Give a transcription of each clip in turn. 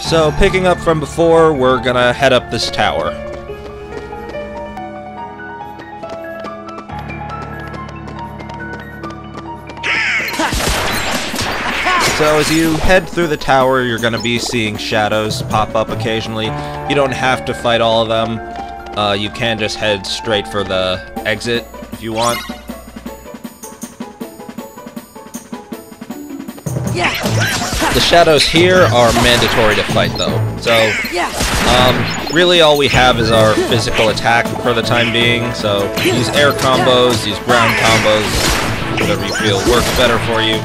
So, picking up from before, we're gonna head up this tower. So as you head through the tower, you're gonna be seeing shadows pop up occasionally. You don't have to fight all of them. You can just head straight for the exit if you want. The shadows here are mandatory to fight though. So, really all we have is our physical attack for the time being. So, use air combos, use ground combos, whatever you feel works better for you.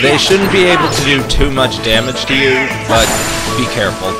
They shouldn't be able to do too much damage to you, but be careful.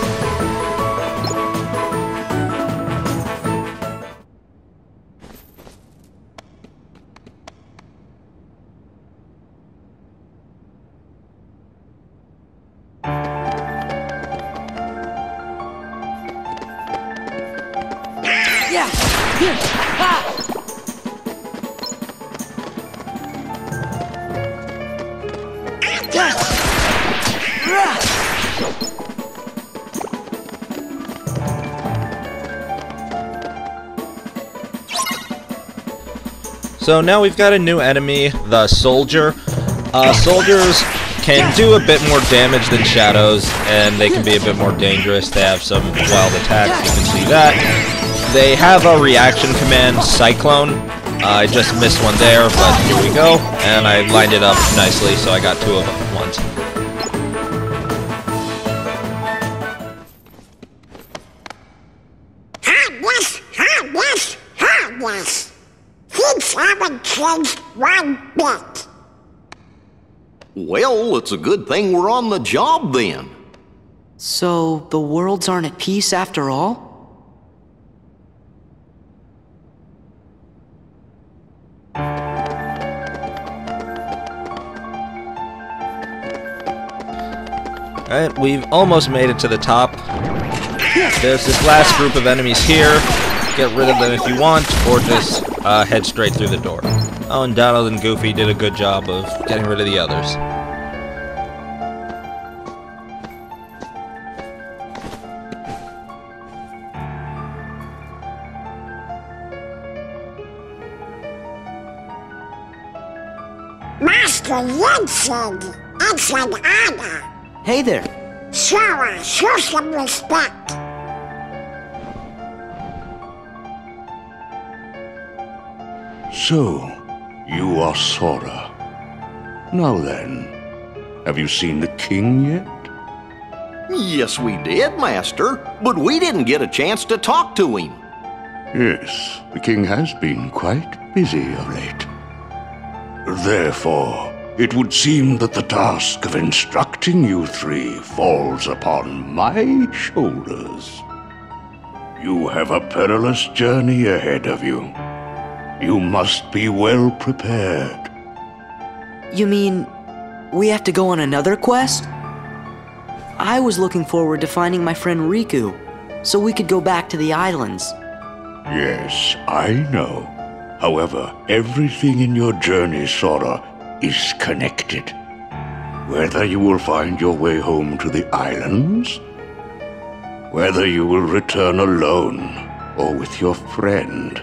So now we've got a new enemy, the Soldier. Soldiers can do a bit more damage than Shadows, and they can be a bit more dangerous. They have some wild attacks, you can see that. They have a reaction command, Cyclone. I just missed one there, but here we go. And I lined it up nicely, so I got two of them at once. Things haven't changed one bit. Well, it's a good thing we're on the job then. So, the worlds aren't at peace after all? Alright, we've almost made it to the top. There's this last group of enemies here. Get rid of them if you want, or just head straight through the door. Oh, and Donald and Goofy did a good job of getting rid of the others. Master Yen Sid, it's an honor. Hey there. Show some respect. So, you are Sora. Now then, have you seen the king yet? Yes, we did, Master, but we didn't get a chance to talk to him. Yes, the king has been quite busy of late. Therefore, it would seem that the task of instructing you three falls upon my shoulders. You have a perilous journey ahead of you. You must be well prepared. You mean, we have to go on another quest? I was looking forward to finding my friend Riku, so we could go back to the islands. Yes, I know. However, everything in your journey, Sora, is connected. Whether you will find your way home to the islands, whether you will return alone or with your friend,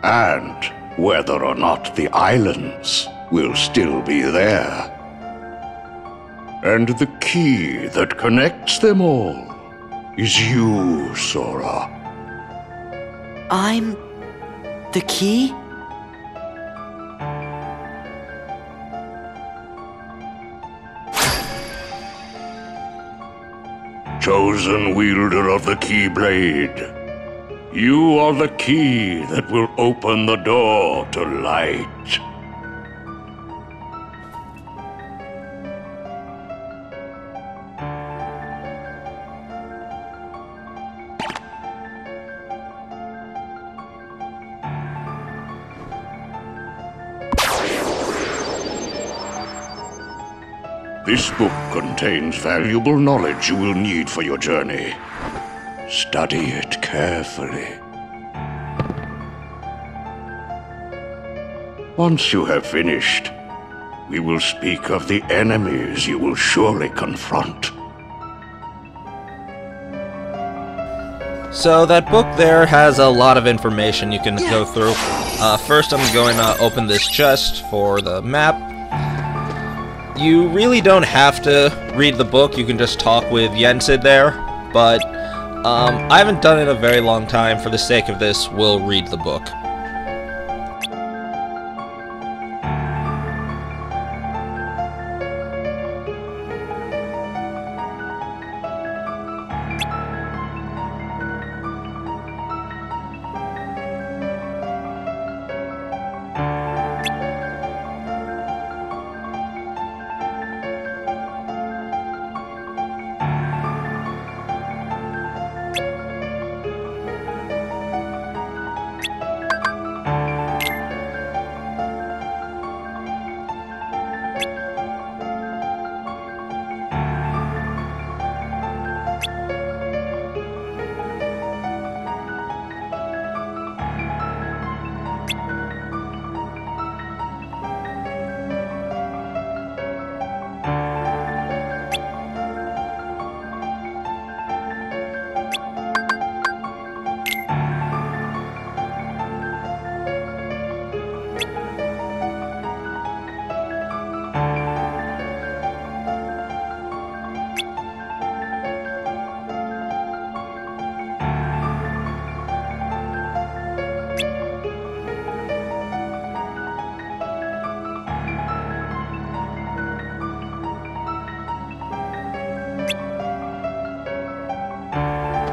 and whether or not the islands will still be there. And the key that connects them all is you, Sora. I'm the key? Chosen wielder of the Keyblade, you are the key that will open the door to light. This book contains valuable knowledge you will need for your journey. Study it carefully. Once you have finished, we will speak of the enemies you will surely confront. So that book there has a lot of information you can go through. First I'm going to open this chest for the map. You really don't have to read the book, you can just talk with Yen Sid there, but I haven't done it in a very long time. For the sake of this, we'll read the book.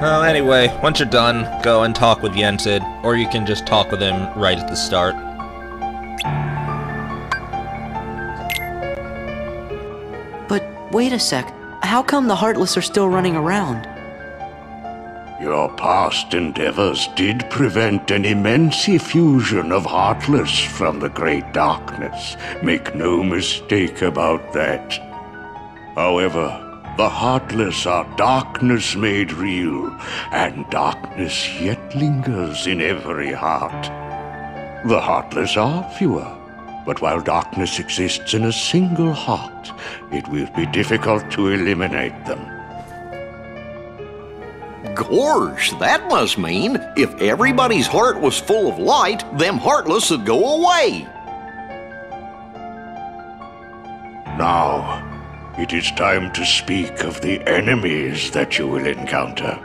Well, anyway, once you're done, go and talk with Yen Sid, or you can just talk with him right at the start. But wait a sec, how come the Heartless are still running around? Your past endeavors did prevent an immense effusion of Heartless from the Great Darkness. Make no mistake about that. However, the Heartless are darkness made real, and darkness yet lingers in every heart. The Heartless are fewer, but while darkness exists in a single heart, it will be difficult to eliminate them. Gorge, that must mean if everybody's heart was full of light, them Heartless would go away. Now, it is time to speak of the enemies that you will encounter.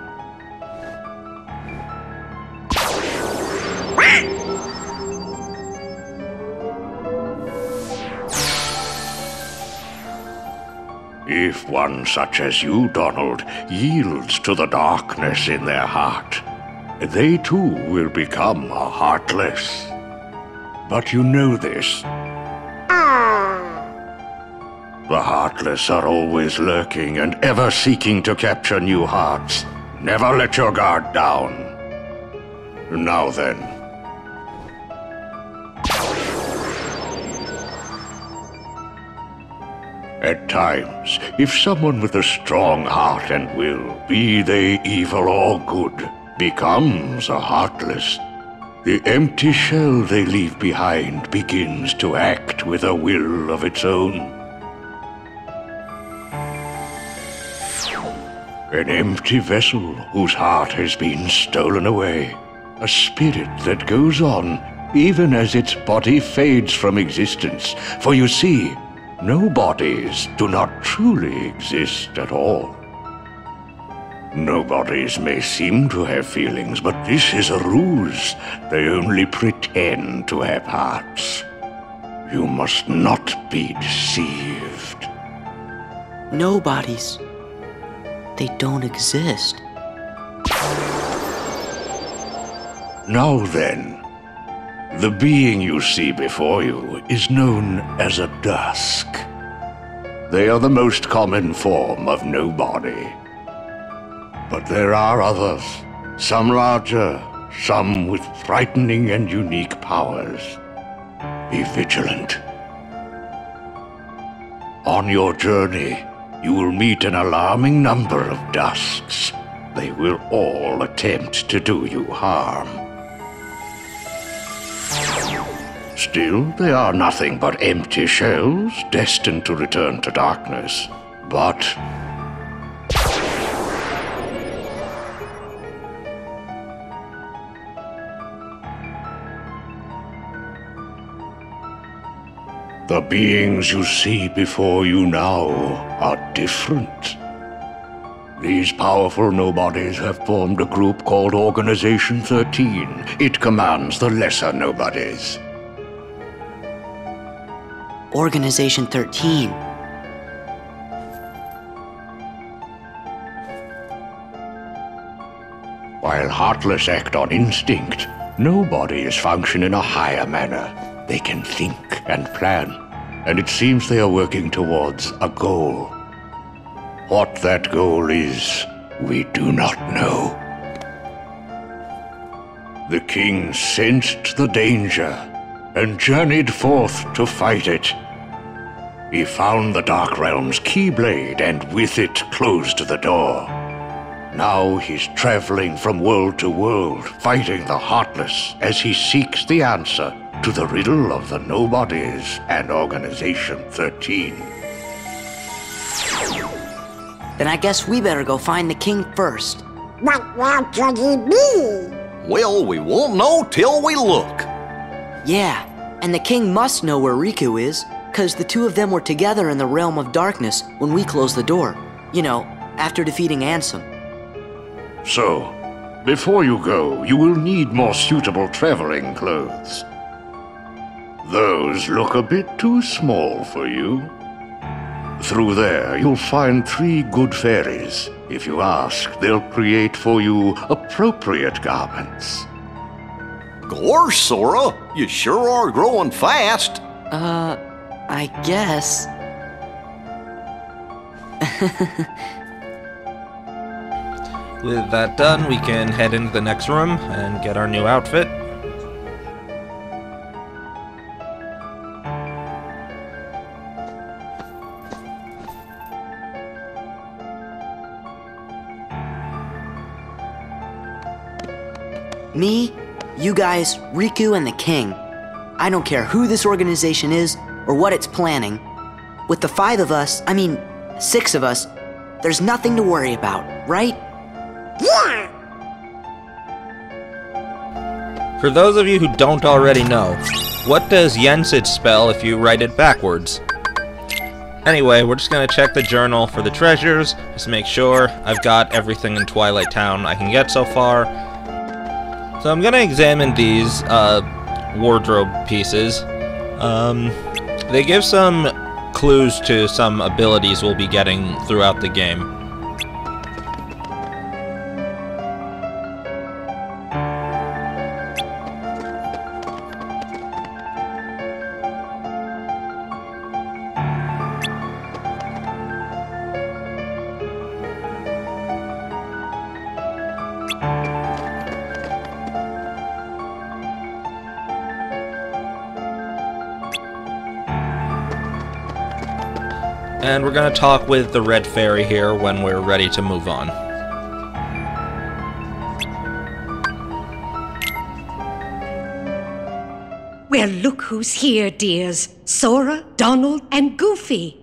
If one such as you, Donald, yields to the darkness in their heart, they too will become a Heartless. But you know this. The Heartless are always lurking and ever seeking to capture new hearts. Never let your guard down. Now then. At times, if someone with a strong heart and will, be they evil or good, becomes a Heartless, the empty shell they leave behind begins to act with a will of its own. An empty vessel whose heart has been stolen away. A spirit that goes on even as its body fades from existence. For you see, no bodies do not truly exist at all. No bodies may seem to have feelings, but this is a ruse. They only pretend to have hearts. You must not be deceived. No bodies. They don't exist. Now then, the being you see before you is known as a dusk. They are the most common form of nobody. But there are others, some larger, some with frightening and unique powers. Be vigilant. On your journey, you will meet an alarming number of dusks. They will all attempt to do you harm. Still, they are nothing but empty shells, destined to return to darkness. But the beings you see before you now are different. These powerful nobodies have formed a group called Organization 13. It commands the lesser nobodies. Organization 13. While Heartless act on instinct, nobodies function in a higher manner. They can think and plan, and it seems they are working towards a goal. What that goal is, we do not know. The king sensed the danger and journeyed forth to fight it. He found the Dark Realm's Keyblade and with it closed the door. Now he's traveling from world to world, fighting the Heartless as he seeks the answer to the riddle of the Nobodies and Organization 13. Then I guess we better go find the king first. What world could he be? Well, we won't know till we look. Yeah, and the king must know where Riku is, 'cause the two of them were together in the Realm of Darkness when we closed the door. You know, after defeating Ansem. So, before you go, you will need more suitable traveling clothes. Those look a bit too small for you. Through there, you'll find 3 good fairies. If you ask, they'll create for you appropriate garments. Gorsh, Sora, you sure are growing fast. I guess. With that done, we can head into the next room and get our new outfit. Me, you guys, Riku, and the king. I don't care who this organization is or what it's planning. With the 5 of us, 6 of us, there's nothing to worry about, right? Yeah! For those of you who don't already know, what does Yen Sid spell if you write it backwards? Anyway, we're just gonna check the journal for the treasures, just to make sure I've got everything in Twilight Town I can get so far. So I'm gonna examine these wardrobe pieces. They give some clues to some abilities we'll be getting throughout the game. And we're going to talk with the Red Fairy here when we're ready to move on. Well, look who's here, dears. Sora, Donald, and Goofy.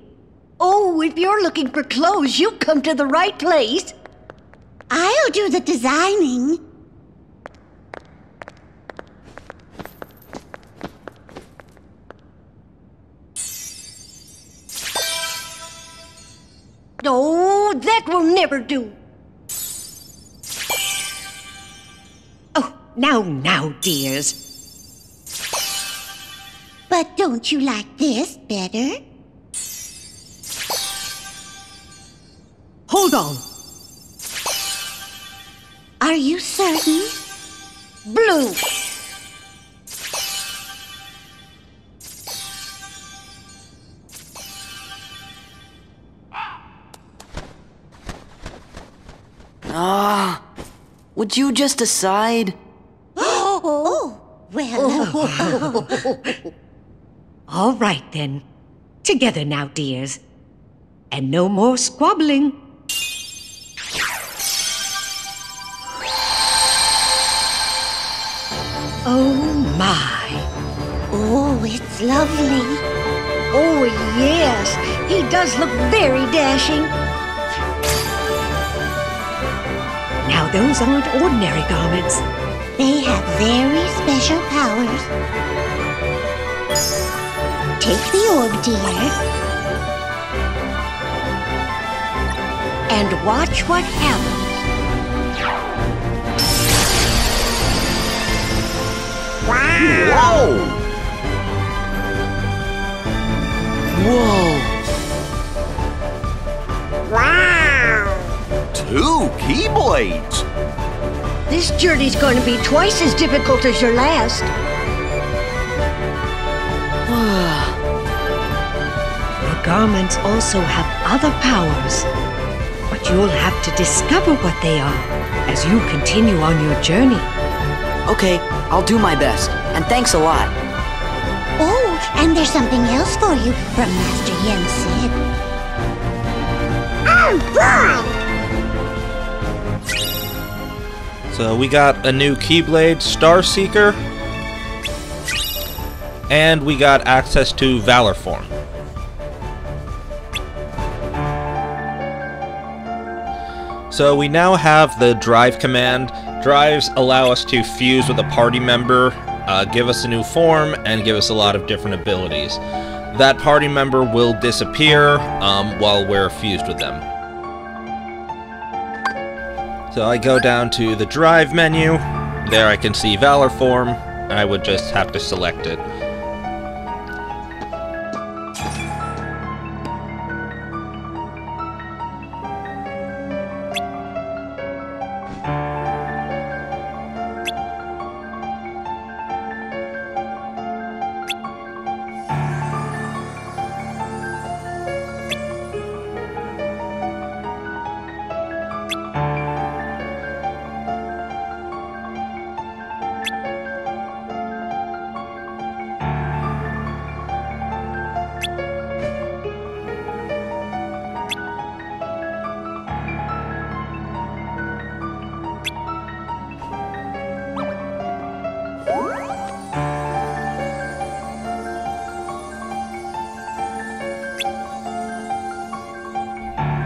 Oh, if you're looking for clothes, you've come to the right place. I'll do the designing. Oh, that will never do. Oh, now, dears. But don't you like this better? Hold on. Are you certain? Blue. Would you just decide? Oh, well. All right, then. Together now, dears. And no more squabbling. Oh, my. Oh, it's lovely. Oh, yes. He does look very dashing. Now those aren't ordinary garments. They have very special powers. Take the orb, dear. And watch what happens. Whoa! Whoa! Two Keyblades! This journey's going to be twice as difficult as your last. Your garments also have other powers, but you'll have to discover what they are as you continue on your journey. Okay, I'll do my best, and thanks a lot. Oh, and there's something else for you from Master Yen Sid. Oh, boy! So we got a new Keyblade, Star Seeker, and we got access to Valor form. So we now have the Drive command. Drives allow us to fuse with a party member, give us a new form, and give us a lot of different abilities. That party member will disappear while we're fused with them. So I go down to the Drive menu. There I can see Valor form. I would just have to select it.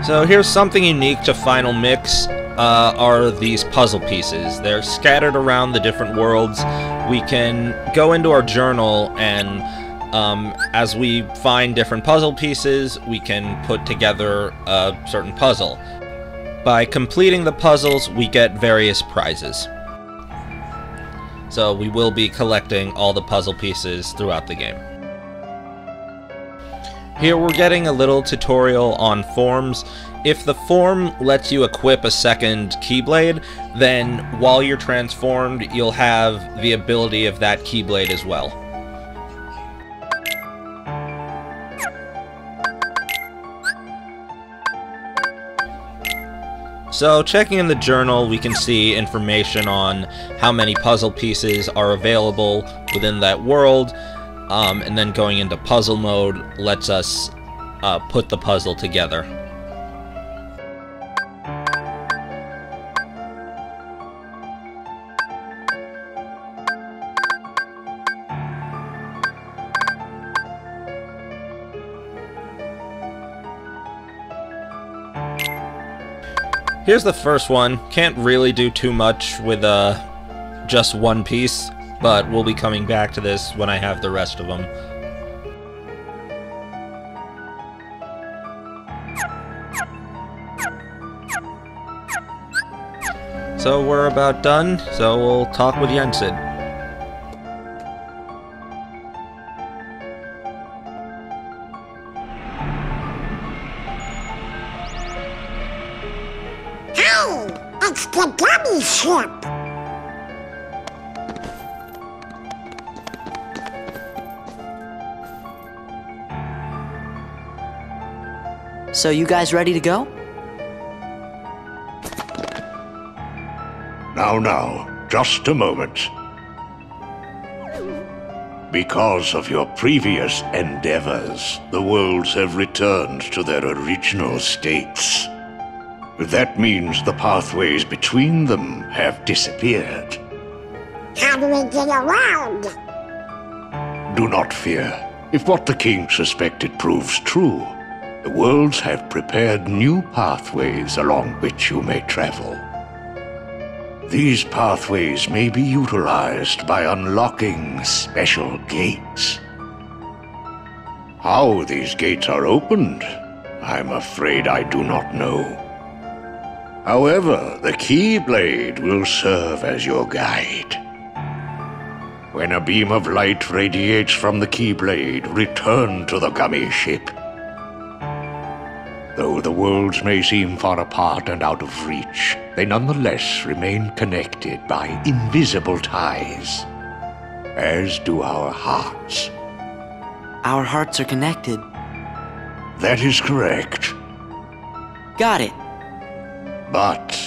So here's something unique to Final Mix, are these puzzle pieces. They're scattered around the different worlds. We can go into our journal and as we find different puzzle pieces, we can put together a certain puzzle. By completing the puzzles, we get various prizes. So we will be collecting all the puzzle pieces throughout the game. Here we're getting a little tutorial on forms. If the form lets you equip a second Keyblade, then while you're transformed, you'll have the ability of that Keyblade as well. So checking in the journal, we can see information on how many puzzle pieces are available within that world. And then going into puzzle mode lets us put the puzzle together. Here's the first one. Can't really do too much with just one piece, but we'll be coming back to this when I have the rest of them. So we're about done, so we'll talk with Yen Sid. Hi, it's the gummy ship. So you guys ready to go? Now, just a moment. Because of your previous endeavors, the worlds have returned to their original states. That means the pathways between them have disappeared. How do we get around? Do not fear. If what the king suspected proves true, the worlds have prepared new pathways along which you may travel. These pathways may be utilized by unlocking special gates. How these gates are opened, I'm afraid I do not know. However, the Keyblade will serve as your guide. When a beam of light radiates from the Keyblade, return to the gummy ship. Though the worlds may seem far apart and out of reach, they nonetheless remain connected by invisible ties, as do our hearts. Our hearts are connected. That is correct. Got it. But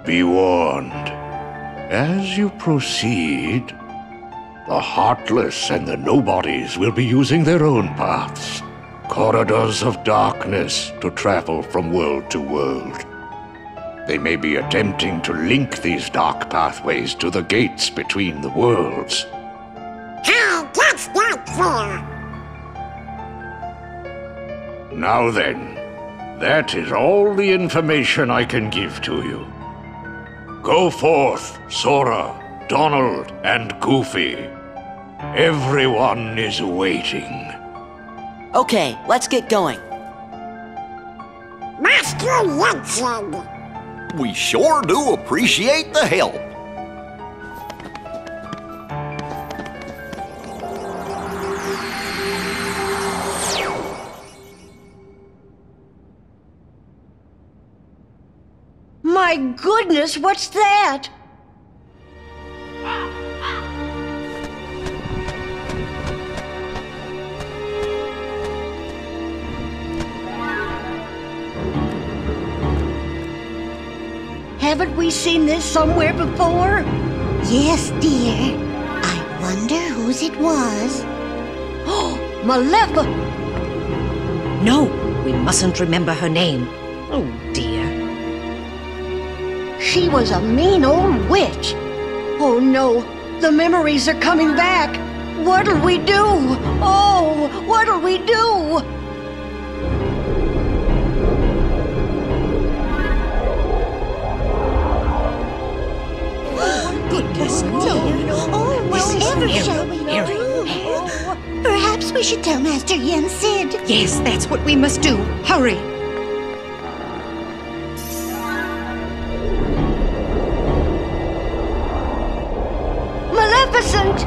be warned, as you proceed, the Heartless and the Nobodies will be using their own paths, corridors of darkness, to travel from world to world. They may be attempting to link these dark pathways to the gates between the worlds. How that's not fair. Now then, that is all the information I can give to you. Go forth, Sora, Donald, and Goofy. Everyone is waiting. Okay, let's get going. Master Yen Sid. We sure do appreciate the help. My goodness, what's that? Haven't we seen this somewhere before? Yes, dear. I wonder whose it was. Oh, Malefa! No, we mustn't remember her name. Oh, dear. She was a mean old witch. Oh no, the memories are coming back. What'll we do? Oh, what'll we do? Goodness me. Oh, This is whatever very, shall we very do? Perhaps we should tell Master Yen Sid. Yes, that's what we must do. Hurry. Maleficent!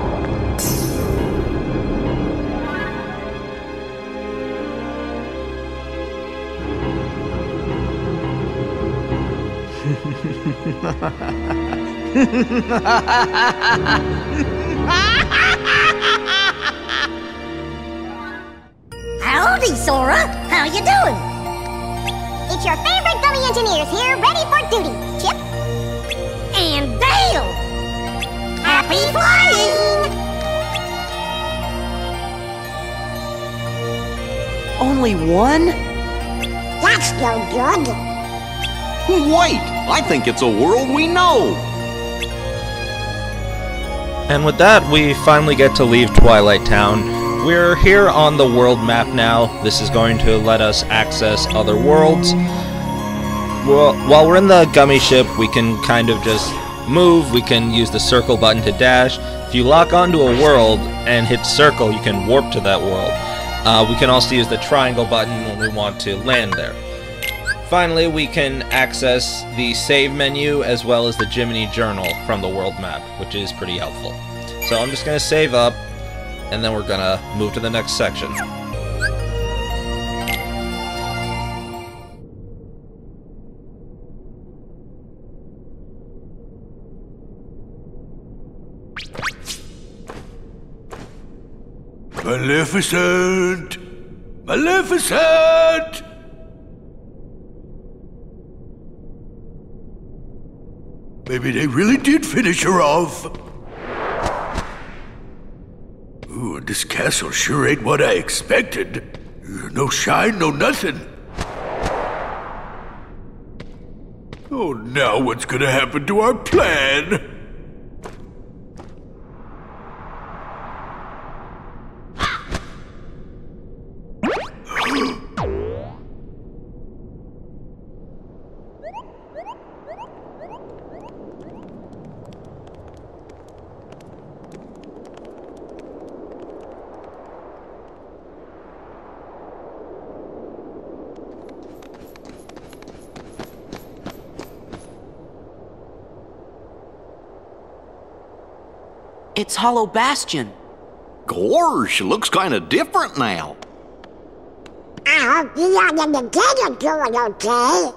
Howdy, Sora. How you doing? It's your favorite gummy engineers here, ready for duty. Chip and Dale. Happy flying! Only one? That's no good. Wait, I think it's a world we know. And with that, we finally get to leave Twilight Town. We're here on the world map now. This is going to let us access other worlds. Well, while we're in the gummy ship, we can kind of just move. We can use the circle button to dash. If you lock onto a world and hit circle, you can warp to that world. We can also use the triangle button when we want to land there. Finally, we can access the save menu as well as the Jiminy Journal from the world map, which is pretty helpful. So I'm just going to save up, and then we're going to move to the next section. Maleficent! Maleficent! Maybe they really did finish her off. Ooh, this castle sure ain't what I expected. No shine, no nothing. Oh, now what's gonna happen to our plan? It's Hollow Bastion. Gorsh, looks kind of different now. I hope you and the kid are doing okay.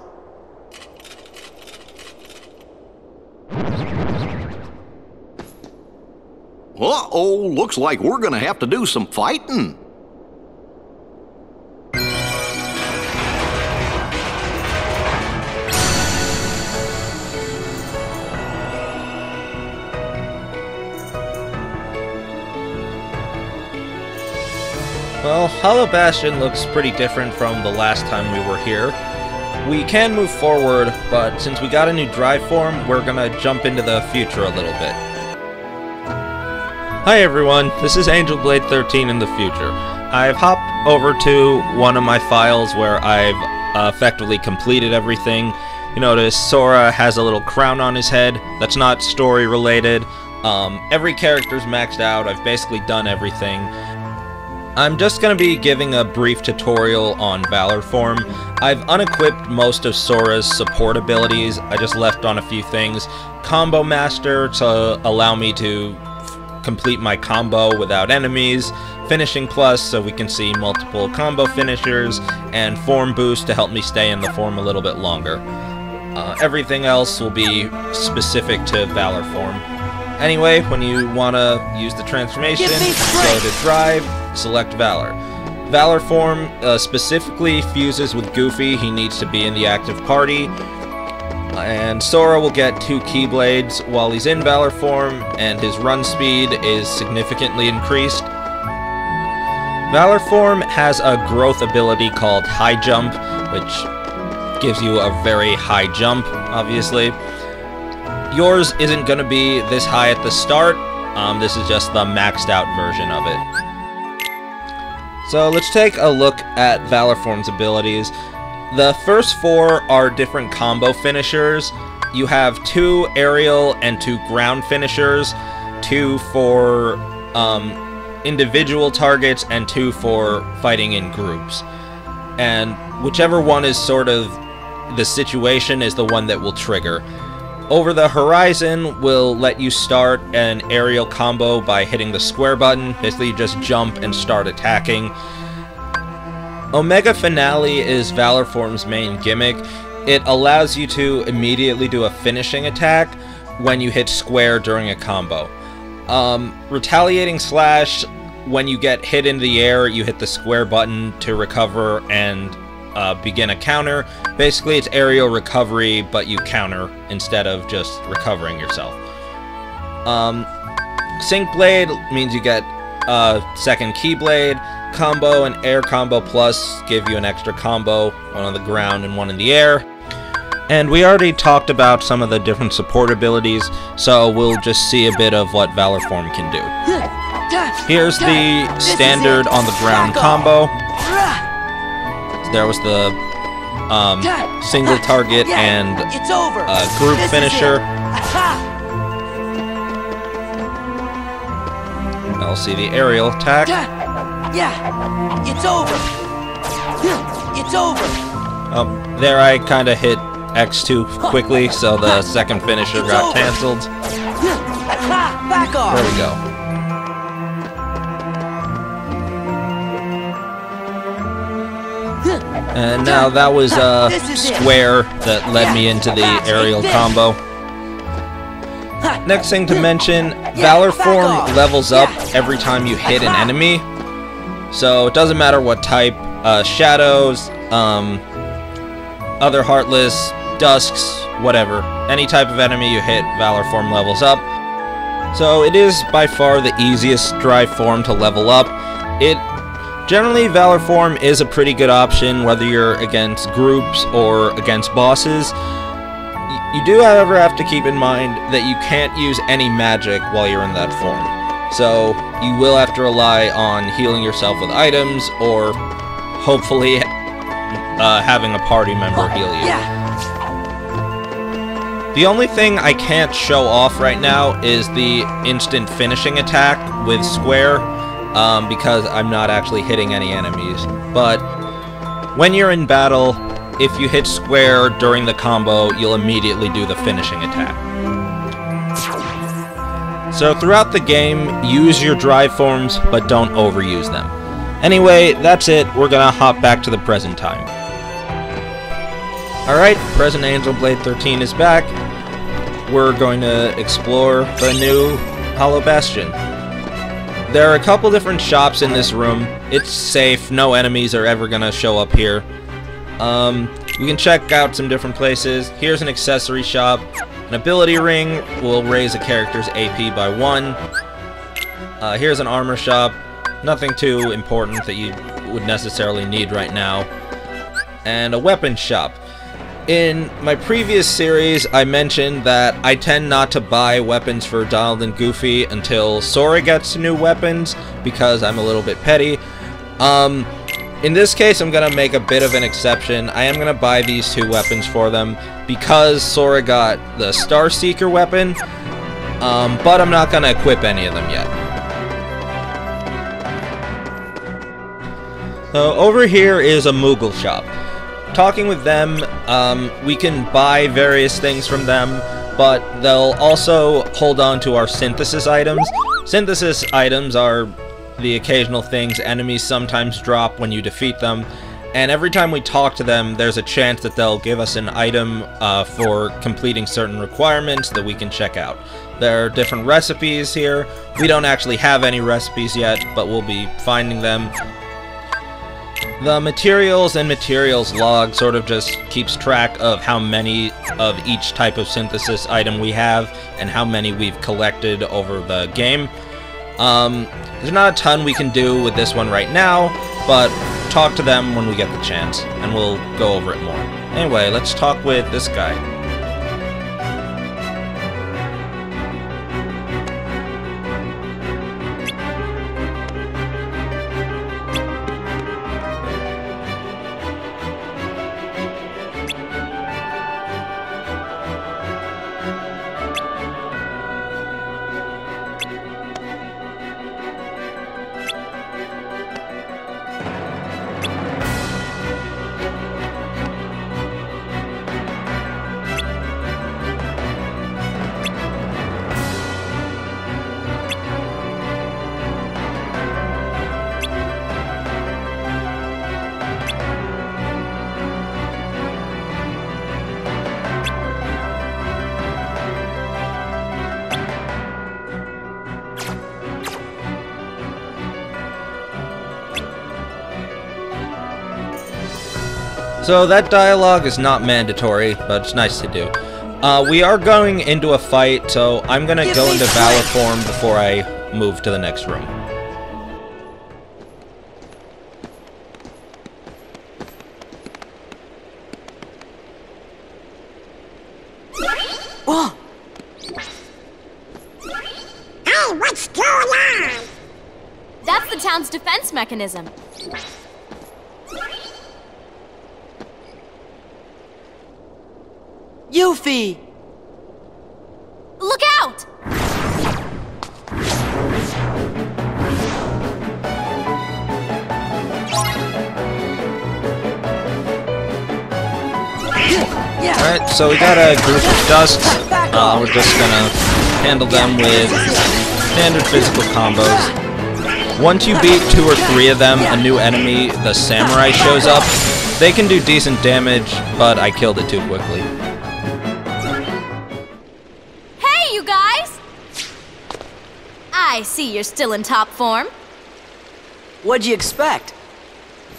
Uh-oh, looks like we're gonna have to do some fighting. Well, Hollow Bastion looks pretty different from the last time we were here. We can move forward, but since we got a new drive form, we're gonna jump into the future a little bit. Hi everyone, this is Angelblade 13 in the future. I've hopped over to one of my files where I've effectively completed everything. You notice Sora has a little crown on his head. That's not story related. Every character's maxed out. I've basically done everything. I'm just going to be giving a brief tutorial on Valor form. I've unequipped most of Sora's support abilities. I just left on a few things. Combo Master to allow me to complete my combo without enemies. Finishing Plus so we can see multiple combo finishers. And Form Boost to help me stay in the form a little bit longer. Everything else will be specific to Valor form. Anyway, when you want to use the transformation, go to Drive, select Valor. Valor form specifically fuses with Goofy. He needs to be in the active party. And Sora will get 2 Keyblades while he's in Valor form, and his run speed is significantly increased. Valor form has a growth ability called High Jump, which gives you a very high jump, obviously. Yours isn't going to be this high at the start. This is just the maxed out version of it. So let's take a look at Valor form's abilities. The first 4 are different combo finishers. You have 2 aerial and 2 ground finishers, 2 for individual targets, and 2 for fighting in groups. And whichever one is sort of the situation is the one that will trigger. Over the Horizon will let you start an aerial combo by hitting the square button. Basically, you just jump and start attacking. Omega Finale is Valor form's main gimmick. It allows you to immediately do a finishing attack when you hit square during a combo. Retaliating Slash, when you get hit in the air, you hit the square button to recover and begin a counter. Basically, it's aerial recovery, but you counter instead of just recovering yourself. Sync Blade means you get a second Keyblade. Combo and Air Combo Plus give you an extra combo, one on the ground and one in the air. And we already talked about some of the different support abilities, so we'll just see a bit of what Valor form can do. Here's the standard on the ground combo. There was the single target and group finisher. I'll see the aerial attack. Yeah, it's over. It's over. Oh, there I kind of hit X too quickly, so the second finisher got cancelled. Back off. There we go. And now that was a square that led me into the aerial combo. Next thing to mention, Valor form levels up every time you hit an enemy. So it doesn't matter what type, shadows, other Heartless, Dusks, whatever. Any type of enemy you hit, Valor form levels up. So it is by far the easiest drive form to level up. Generally, Valor form is a pretty good option, whether you're against groups or against bosses. You do, however, have to keep in mind that you can't use any magic while you're in that form. So you will have to rely on healing yourself with items, or hopefully having a party member heal you. The only thing I can't show off right now is the instant finishing attack with square, because I'm not actually hitting any enemies. But when you're in battle, if you hit square during the combo, you'll immediately do the finishing attack. So throughout the game, use your drive forms, but don't overuse them. Anyway, that's it. We're gonna hop back to the present time. Alright, present Angel Blade 13 is back. We're going to explore the new Hollow Bastion. There are a couple different shops in this room. It's safe, no enemies are ever gonna show up here. We can check out some different places. Here's an accessory shop. An ability ring will raise a character's AP by 1. Here's an armor shop. Nothing too important that you would necessarily need right now. And a weapon shop. In my previous series, I mentioned that I tend not to buy weapons for Donald and Goofy until Sora gets new weapons, because I'm a little bit petty. In this case, I'm gonna make a bit of an exception. I am gonna buy these 2 weapons for them, because Sora got the Star Seeker weapon, but I'm not gonna equip any of them yet. So over here is a Moogle shop. Talking with them, we can buy various things from them, but they'll also hold on to our synthesis items. Synthesis items are the occasional things enemies sometimes drop when you defeat them, and every time we talk to them, there's a chance that they'll give us an item for completing certain requirements that we can check out. There are different recipes here. We don't actually have any recipes yet, but we'll be finding them. The materials and materials log sort of just keeps track of how many of each type of synthesis item we have and how many we've collected over the game. There's not a ton we can do with this one right now, but talk to them when we get the chance, and we'll go over it more. Anyway, let's talk with this guy. So that dialogue is not mandatory, but it's nice to do. We are going into a fight, so I'm gonna go into Valor form before I move to the next room. Oh! Hey, what's going on? That's the town's defense mechanism. Yuffie! Look out! Alright, so we got a group of dusks. We're just gonna handle them with standard physical combos. Once you beat 2 or 3 of them, a new enemy, the samurai, shows up. They can do decent damage, but I killed it too quickly. Hey, you guys! I see you're still in top form. What'd you expect?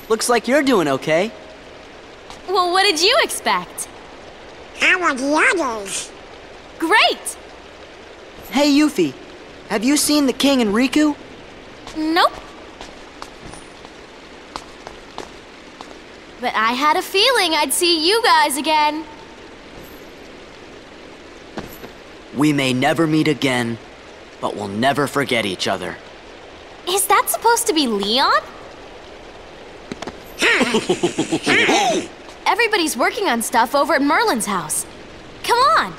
Looks like you're doing okay. Well, what did you expect? How are the others? Great! Hey, Yuffie, have you seen the king and Riku? Nope. But I had a feeling I'd see you guys again. We may never meet again, but we'll never forget each other. Is that supposed to be Leon? Everybody's working on stuff over at Merlin's house. Come on!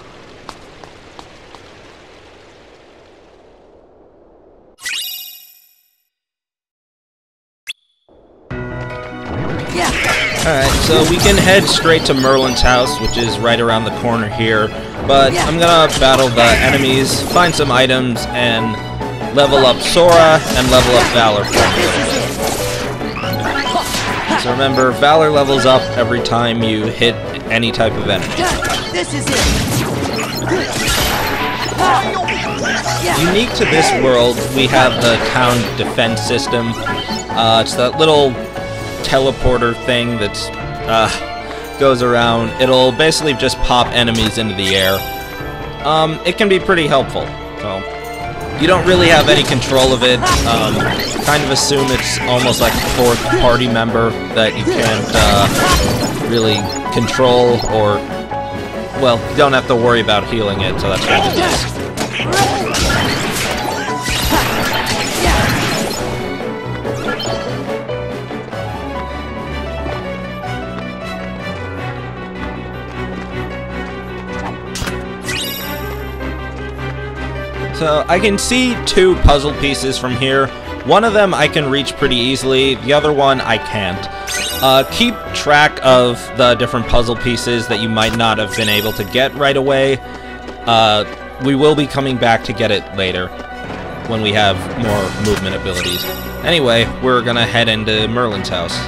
Alright, so we can head straight to Merlin's house, which is right around the corner here. But I'm gonna battle the enemies, find some items, and level up Sora and level up Valor for a little bit. So remember, Valor levels up every time you hit any type of enemy. This is it. Unique to this world, we have the town defense system. It's that little teleporter thing that's goes around. It'll basically just pop enemies into the air. It can be pretty helpful. So you don't really have any control of it. Kind of assume it's almost like a fourth party member that you can't really control, or, well, you don't have to worry about healing it, so that's kind of nice. So I can see 2 puzzle pieces from here. One of them I can reach pretty easily, the other one I can't. Keep track of the different puzzle pieces that you might not have been able to get right away. We will be coming back to get it later, when we have more movement abilities. Anyway, we're gonna head into Merlin's house.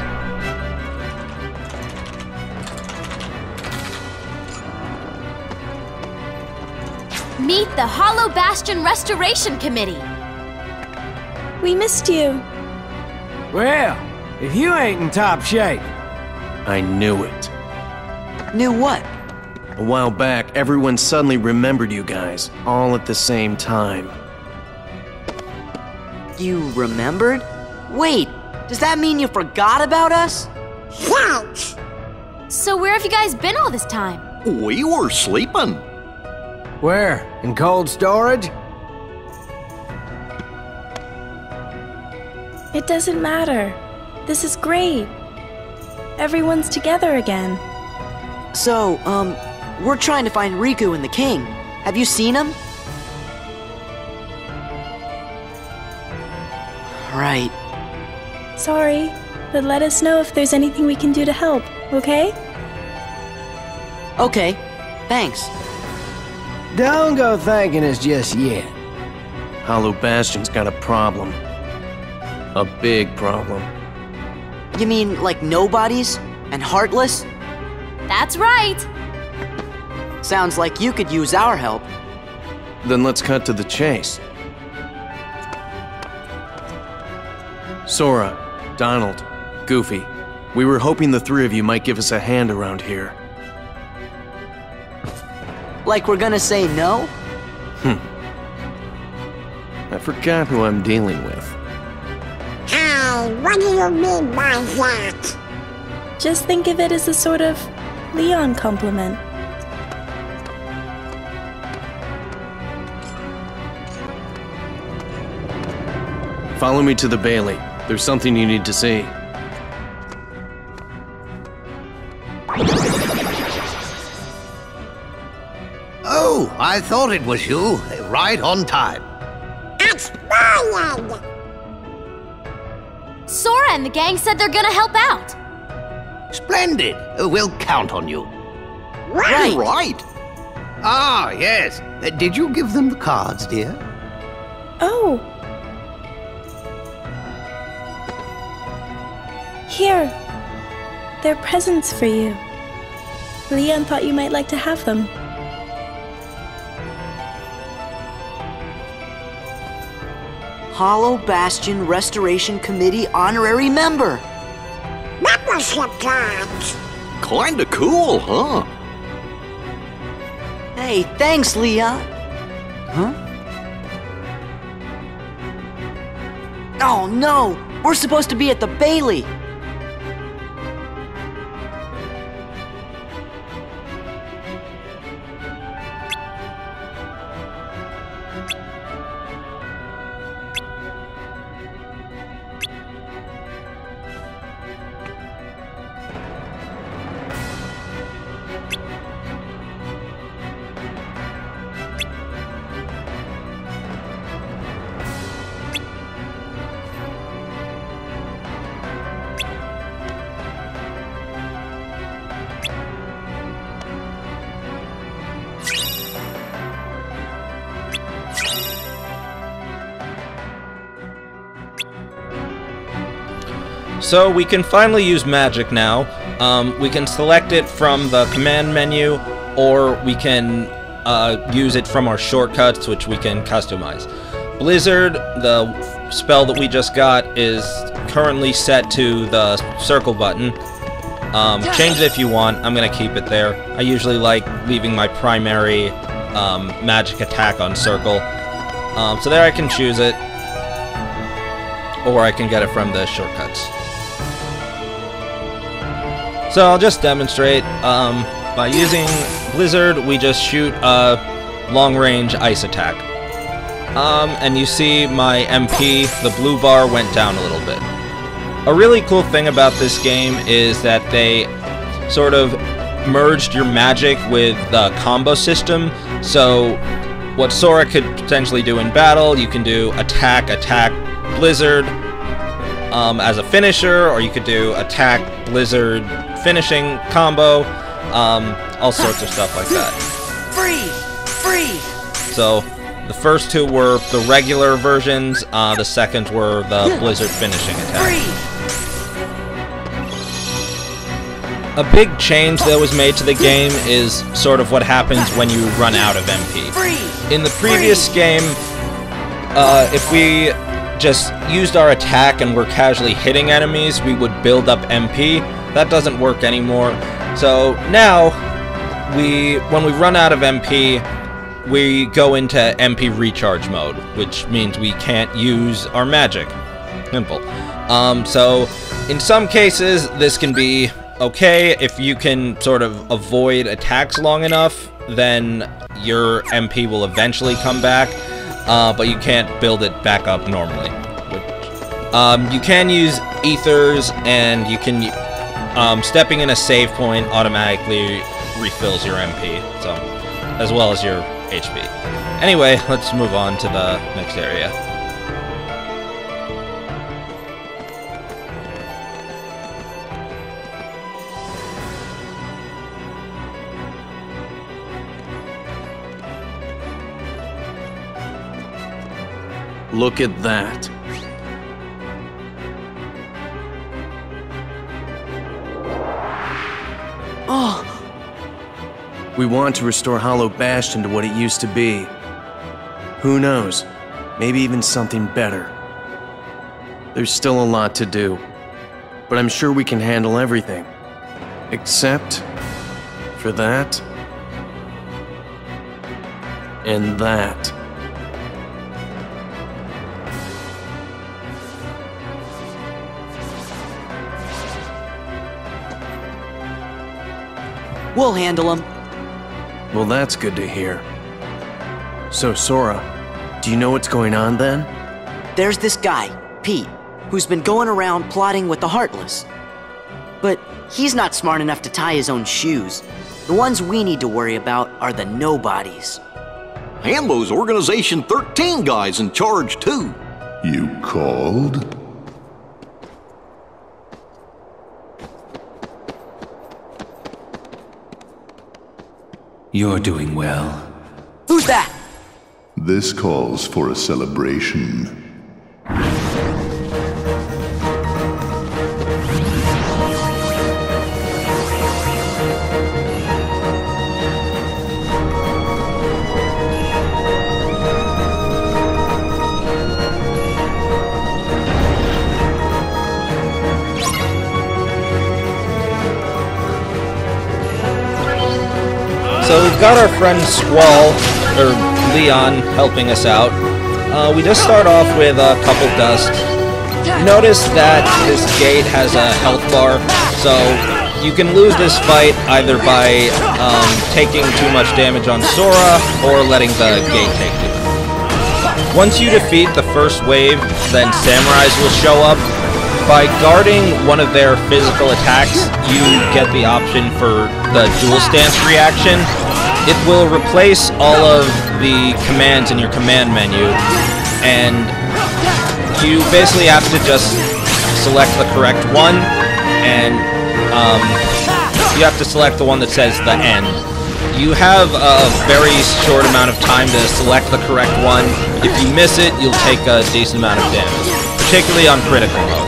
Meet the Hollow Bastion Restoration Committee. We missed you. Well, if you ain't in top shape. I knew it. Knew what? A while back, everyone suddenly remembered you guys, all at the same time. You remembered? Wait, does that mean you forgot about us? Thanks. So where have you guys been all this time? We were sleeping. Where? In cold storage? It doesn't matter. This is great. Everyone's together again. So, we're trying to find Riku and the king. Have you seen him? Right. Sorry, but let us know if there's anything we can do to help, okay? Okay, thanks. Don't go thanking us just yet. Hollow Bastion's got a problem. A big problem. You mean like nobodies and heartless? That's right. Sounds like you could use our help. Then let's cut to the chase. Sora, Donald, Goofy, we were hoping the 3 of you might give us a hand around here. Like we're gonna say no? I forgot who I'm dealing with. Hey, what do you mean by that? Just think of it as a sort of Leon compliment. Follow me to the Bailey. There's something you need to see. Oh, I thought it was you. Right on time. Expired! Sora and the gang said they're gonna help out. Splendid. We'll count on you. Right. Ah, yes. Did you give them the cards, dear? Oh! Here. They're presents for you. Leon thought you might like to have them. Hollow Bastion Restoration Committee honorary member. Membership cards. Kinda cool, huh? Hey, thanks, Leon. Huh? Oh no! We're supposed to be at the Bailey! So we can finally use magic now. We can select it from the command menu, or we can use it from our shortcuts, which we can customize. Blizzard, the spell that we just got, is currently set to the circle button. Change it if you want. I'm gonna keep it there. I usually like leaving my primary magic attack on circle. So there I can choose it, or I can get it from the shortcuts. So I'll just demonstrate. By using Blizzard, we just shoot a long-range ice attack. And you see my MP, the blue bar, went down a little bit. A really cool thing about this game is that they sort of merged your magic with the combo system. So what Sora could potentially do in battle, you can do attack, attack, Blizzard as a finisher, or you could do attack, Blizzard, finishing combo, all sorts of stuff like that. Freeze! So the first two were the regular versions, the second were the Blizzard finishing attack. A big change that was made to the game is sort of what happens when you run out of MP. In the previous game, if we just used our attack and were casually hitting enemies, we would build up MP. That doesn't work anymore. So now, when we run out of MP, we go into MP recharge mode, which means we can't use our magic. Simple. So in some cases, this can be okay. If you can sort of avoid attacks long enough, then your MP will eventually come back, but you can't build it back up normally. You can use ethers, and you can stepping in a save point automatically refills your MP, so as well as your HP. Anyway, let's move on to the next area. Look at that. Oh! We want to restore Hollow Bastion to what it used to be. Who knows? Maybe even something better. There's still a lot to do, but I'm sure we can handle everything. Except for that and that. We'll handle him. Well, that's good to hear. So, Sora, do you know what's going on then? There's this guy, Pete, who's been going around plotting with the Heartless. But he's not smart enough to tie his own shoes. The ones we need to worry about are the nobodies. And those Organization 13 guys in charge, too. You called? You're doing well. Who's that? This calls for a celebration. So we've got our friend Squall, or Leon, helping us out. We just start off with a couple dust. Notice that this gate has a health bar, so you can lose this fight either by taking too much damage on Sora, or letting the gate take it. Once you defeat the first wave, then samurais will show up. By guarding one of their physical attacks, you get the option for the dual stance reaction. It will replace all of the commands in your command menu, and you basically have to just select the correct one, and you have to select the one that says the end. You have a very short amount of time to select the correct one. If you miss it, you'll take a decent amount of damage, particularly on critical mode.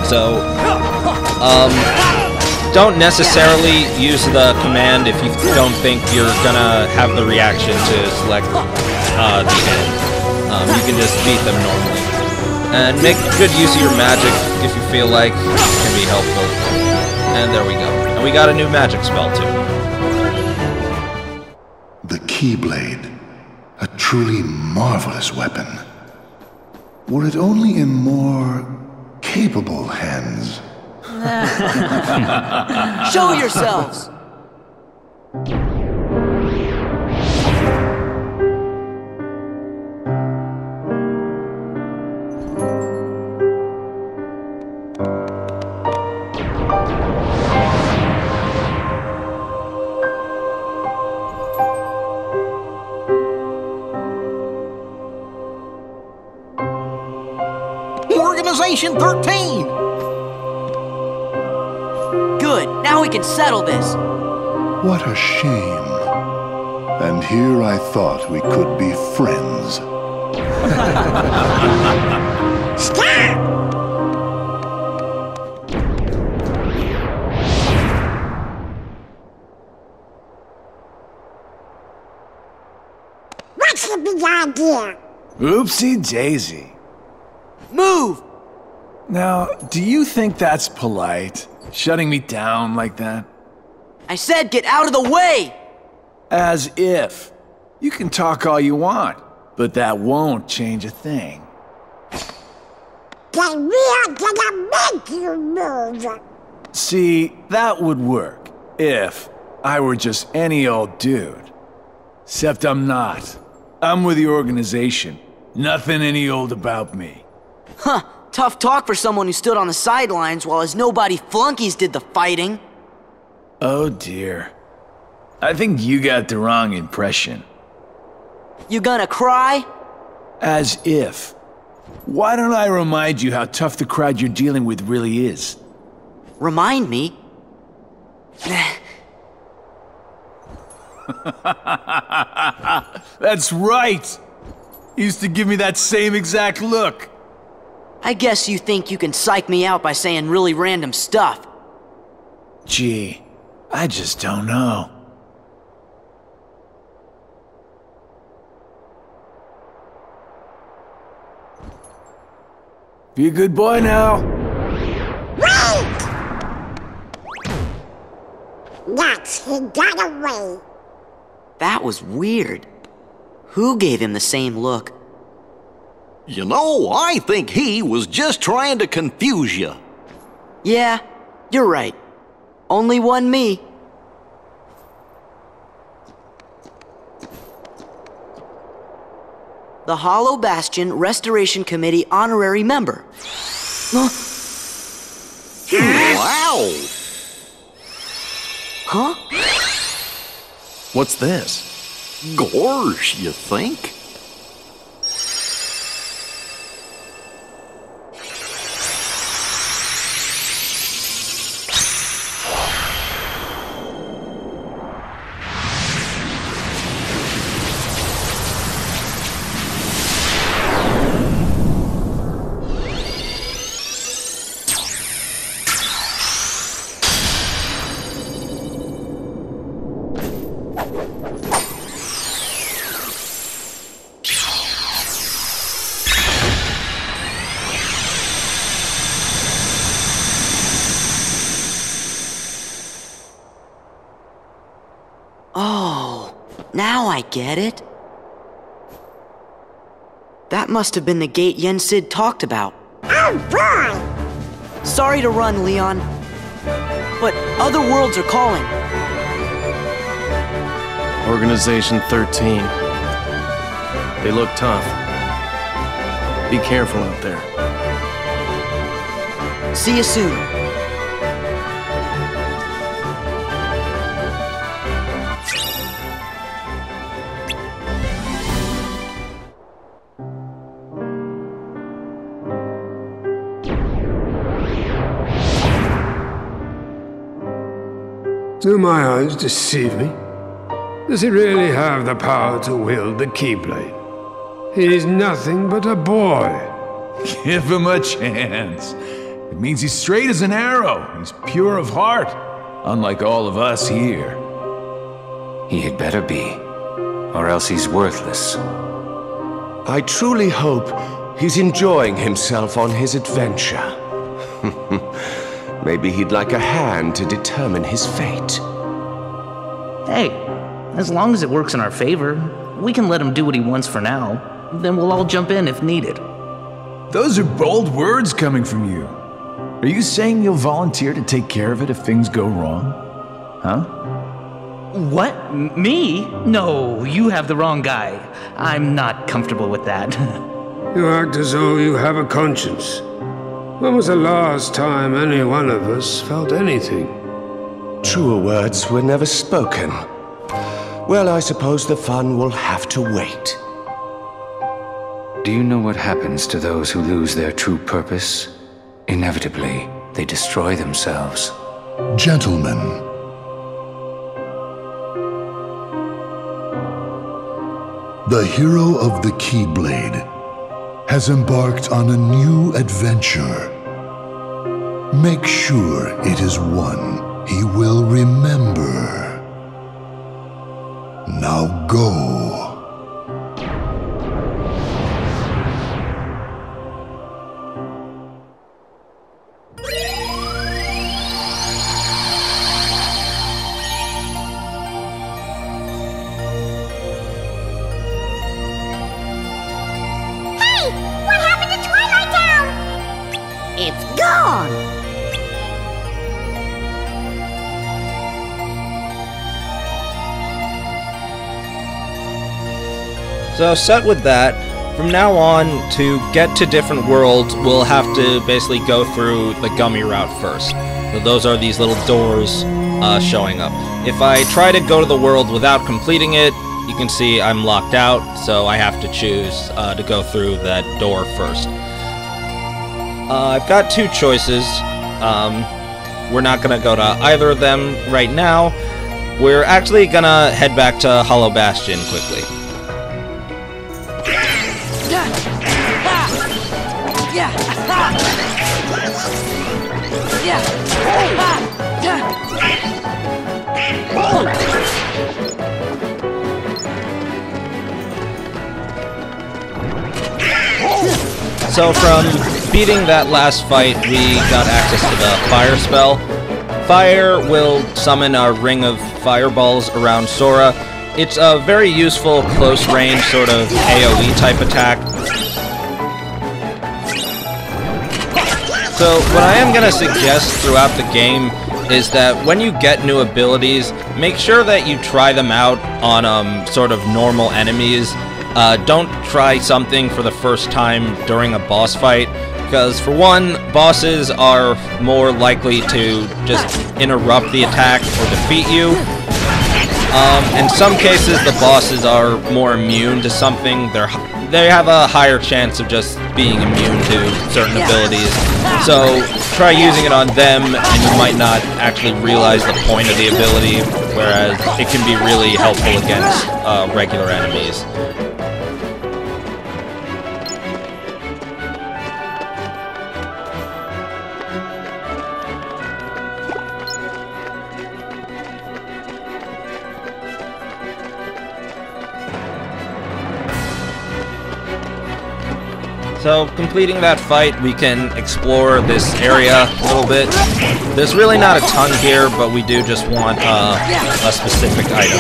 So, don't necessarily use the command if you don't think you're gonna have the reaction to select the end. You can just beat them normally. And make good use of your magic if you feel like it can be helpful. And there we go. And we got a new magic spell too. The Keyblade. A truly marvelous weapon. Were it only in more capable hands. Show yourselves! Organization 13! Good, now we can settle this. What a shame. And here I thought we could be friends. Stop! What's the big idea? Oopsie daisy. Move! Now, do you think that's polite? Shutting me down like that? I said get out of the way! As if. You can talk all you want, but that won't change a thing. Then we are gonna make you move. See, that would work if I were just any old dude. Except I'm not. I'm with the organization. Nothing any old about me. Huh, tough talk for someone who stood on the sidelines while his nobody flunkies did the fighting. Oh dear. I think you got the wrong impression. You gonna cry? As if. Why don't I remind you how tough the crowd you're dealing with really is? Remind me? That's right! He used to give me that same exact look. I guess you think you can psych me out by saying really random stuff. Gee, I just don't know. Be a good boy now. Wait! Yes, he got away. That was weird. Who gave him the same look? You know, I think he was just trying to confuse you. Yeah, you're right. Only one me. The Hollow Bastion Restoration Committee Honorary Member. Wow! Huh? What's this? Gorge, you think? Oh, now I get it. That must have been the gate Yen Sid talked about. Oh boy! Sorry to run, Leon, but other worlds are calling. Organization 13. They look tough. Be careful out there. See you soon. Do my eyes deceive me? Does he really have the power to wield the Keyblade? He's nothing but a boy. Give him a chance. It means he's straight as an arrow. He's pure of heart, unlike all of us here. He had better be, or else he's worthless. I truly hope he's enjoying himself on his adventure. Maybe he'd like a hand to determine his fate. Hey, as long as it works in our favor, we can let him do what he wants for now. Then we'll all jump in if needed. Those are bold words coming from you. Are you saying you'll volunteer to take care of it if things go wrong? Huh? What? Me? No, you have the wrong guy. I'm not comfortable with that. You act as though you have a conscience. When was the last time any one of us felt anything? Truer words were never spoken. Well, I suppose the fun will have to wait. Do you know what happens to those who lose their true purpose? Inevitably, they destroy themselves. Gentlemen, the hero of the Keyblade has embarked on a new adventure. Make sure it is one he will remember. Now go. So set with that, from now on, to get to different worlds, we'll have to basically go through the gummy route first. So those are these little doors showing up. If I try to go to the world without completing it, you can see I'm locked out, so I have to choose to go through that door first. I've got two choices. We're not going to go to either of them right now. We're actually going to head back to Hollow Bastion quickly. So from beating that last fight, we got access to the fire spell. Fire will summon a ring of fireballs around Sora. It's a very useful close-range sort of AoE type attack. So what I am going to suggest throughout the game is that when you get new abilities, make sure that you try them out on sort of normal enemies. Don't try something for the first time during a boss fight, because for one, bosses are more likely to just interrupt the attack or defeat you. In some cases, the bosses are more immune to something. They have a higher chance of just being immune to certain abilities. So try using it on them, and you might not actually realize the point of the ability, whereas it can be really helpful against regular enemies. So, completing that fight, we can explore this area a little bit. There's really not a ton here, but we do just want a specific item.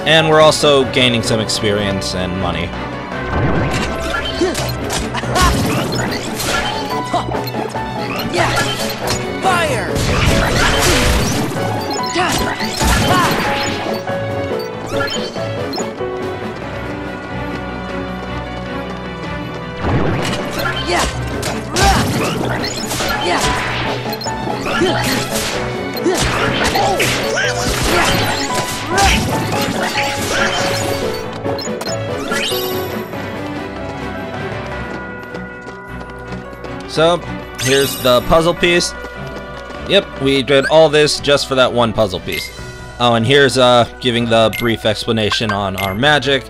And we're also gaining some experience and money. Fire! So, here's the puzzle piece. Yep, we did all this just for that one puzzle piece. Oh, and here's giving the brief explanation on our magic.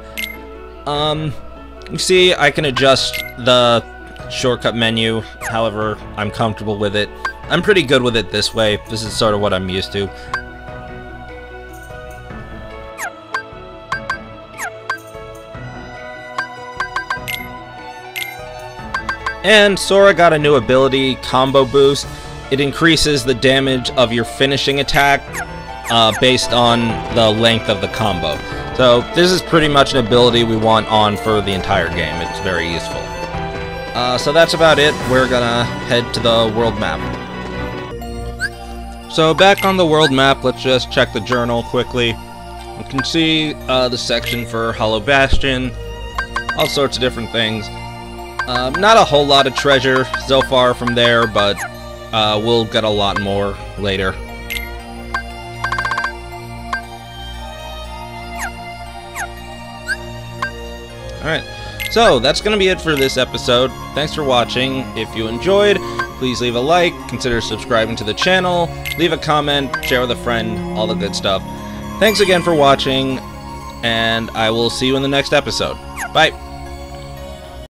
You see, I can adjust the shortcut menu, however I'm comfortable with it. I'm pretty good with it this way. This is sort of what I'm used to. And Sora got a new ability, Combo Boost. It increases the damage of your finishing attack based on the length of the combo. So this is pretty much an ability we want on for the entire game. It's very useful. So that's about it. We're gonna head to the world map. So back on the world map, let's just check the journal quickly. You can see the section for Hollow Bastion, all sorts of different things. Not a whole lot of treasure so far from there, but we'll get a lot more later. Alright, so that's going to be it for this episode. Thanks for watching. If you enjoyed, please leave a like, consider subscribing to the channel, leave a comment, share with a friend, all the good stuff. Thanks again for watching, and I will see you in the next episode. Bye!